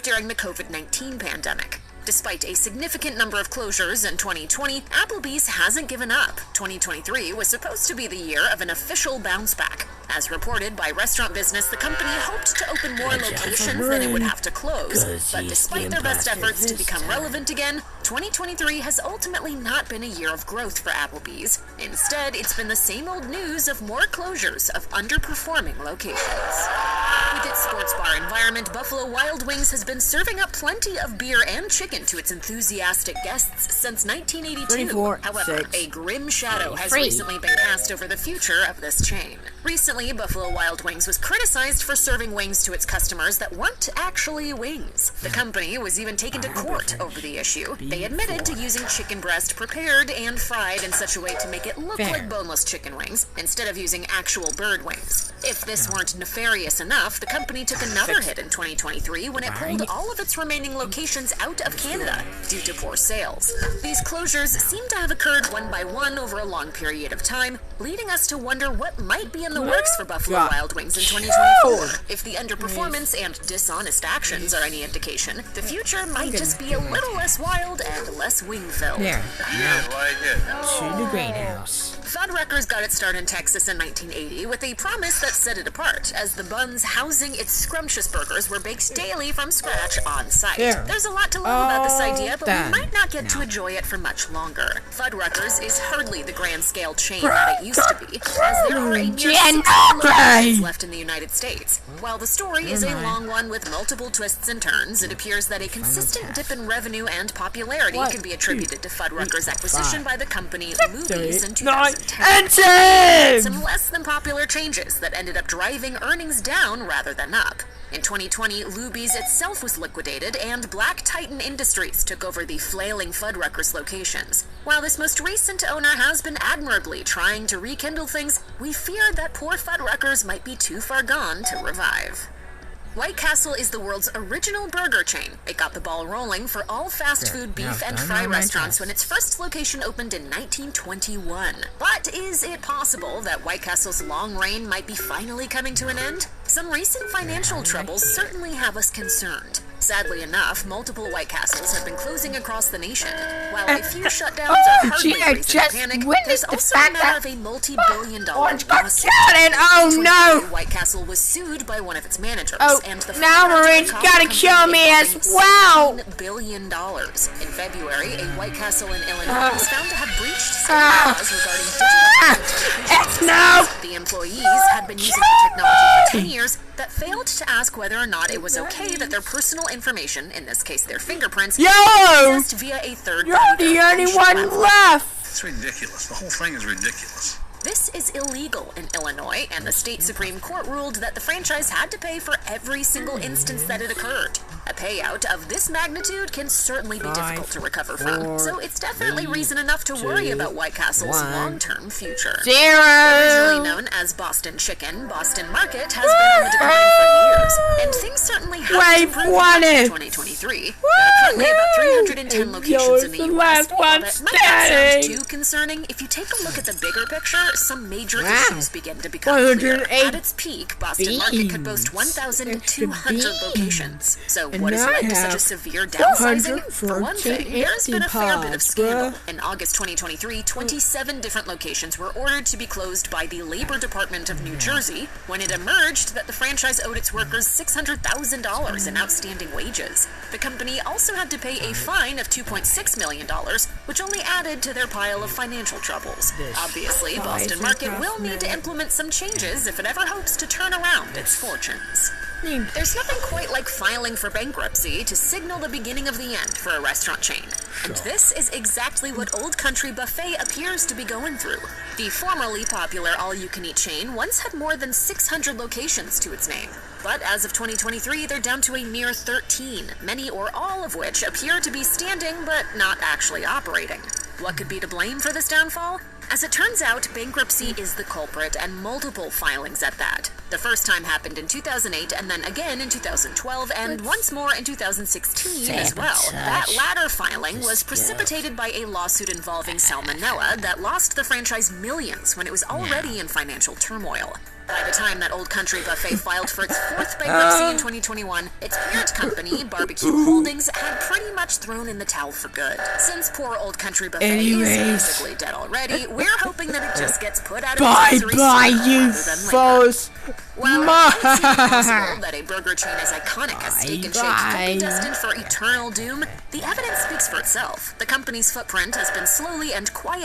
during the COVID-19 pandemic. Despite a significant number of closures in 2020, Applebee's hasn't given up. 2023 was supposed to be the year of an official bounce back. As reported by Restaurant Business, the company hoped to open more locations than it would have to close. But despite their best efforts to become relevant again, 2023 has ultimately not been a year of growth for Applebee's. Instead, it's been the same old news of more closures of underperforming locations. With its sports bar environment, Buffalo Wild Wings has been serving up plenty of beer and chicken to its enthusiastic guests since 1982. However, a grim shadow has recently been cast over the future of this chain. Recently, Buffalo Wild Wings was criticized for serving wings to its customers that weren't actually wings. The company was even taken to court over the issue. They admitted to using chicken breast prepared and fried in such a way to make it look like boneless chicken wings instead of using actual bird wings. If this weren't nefarious enough, the company took another hit in 2023 when it pulled all of its remaining locations out of Canada due to poor sales. These closures seem to have occurred one by one over a long period of time, leading us to wonder what might be in the works for Buffalo Wild Wings in 2024. If the underperformance and dishonest actions are any indication, the future might just be a little less wild and less wing-filled. There. To the greenhouse. Fuddruckers got its start in Texas in 1980 with a promise that set it apart, as the buns housing its scrumptious burgers were baked daily from scratch on site. There's a lot to love about this idea, but we might not get to enjoy it for much longer. Fuddruckers is hardly the grand-scale chain that it used to be, as there are a mere 60 locations left in the United States. While the story is a long one with multiple twists and turns, it appears that a consistent dip in revenue and popularity can be attributed to Fuddruckers' acquisition by the company Luby's in 2010. Some less than popular changes that ended up driving earnings down rather than up. In 2020, Luby's itself was liquidated, and Black Titan Industries took over the flailing Fuddruckers locations. While this most recent owner has been admirably trying to rekindle things, we fear that poor Fuddruckers might be too far gone to revive. White Castle is the world's original burger chain. It got the ball rolling for all fast food beef and fry restaurants when its first location opened in 1921. But is it possible that White Castle's long reign might be finally coming to an end? Some recent financial troubles certainly have us concerned. Sadly enough, multiple White Castles have been closing across the nation. While a few shutdowns are hardly reason to panic, there's also a matter of a multi-billion-dollar lawsuit. White Castle was sued by one of its managers, and the now Marine's gotta kill me as well. $16 billion. In February, a White Castle in Illinois was found to have breached state laws regarding digital communications. The employees had been using the technology for 10 years that failed to ask whether or not it was okay that their personal information, in this case their fingerprints, was accessed via a third party. You're the only one left. It's ridiculous. The whole thing is ridiculous. This is illegal in Illinois, and the state Supreme Court ruled that the franchise had to pay for every single instance that it occurred. A payout of this magnitude can certainly be difficult to recover from, so it's definitely reason enough to worry about White Castle's long-term future. Originally known as Boston Chicken, Boston Market has been on the decline for years, and things certainly have improved in 2023. There are currently about 310 locations in the U.S. While that might not sound too concerning, if you take a look at the bigger picture, some major issues begin to become clear. At its peak, Boston Market could boast 1,200 locations. So what has led to such a severe downsizing? For one thing, there's been a fair bit of scandal. In August 2023, 27 different locations were ordered to be closed by the Labor Department of New Jersey when it emerged that the franchise owed its workers $600,000 in outstanding wages. The company also had to pay a fine of $2.6 million, which only added to their pile of financial troubles. Obviously, Boston Market will need to implement some changes if it ever hopes to turn around its fortunes. There's nothing quite like filing for bankruptcy to signal the beginning of the end for a restaurant chain. And this is exactly what Old Country Buffet appears to be going through. The formerly popular all-you-can-eat chain once had more than 600 locations to its name. But as of 2023, they're down to a mere 13, many or all of which appear to be standing but not actually operating. What could be to blame for this downfall? As it turns out, bankruptcy is the culprit, and multiple filings at that. The first time happened in 2008, and then again in 2012, and once more in 2016 as well. That latter filing was precipitated by a lawsuit involving Salmonella that lost the franchise millions when it was already in financial turmoil. By the time that Old Country Buffet filed for its fourth bankruptcy in 2021, its parent company, Barbecue Holdings, had pretty much thrown in the towel for good. Since poor Old Country Buffet is basically dead already, we're hoping that it just gets put out of misery sooner rather than later. Well, it seems possible that a burger chain as iconic as Steak and Shake could be destined for eternal doom. The evidence speaks for itself. The company's footprint has been slowly and quietly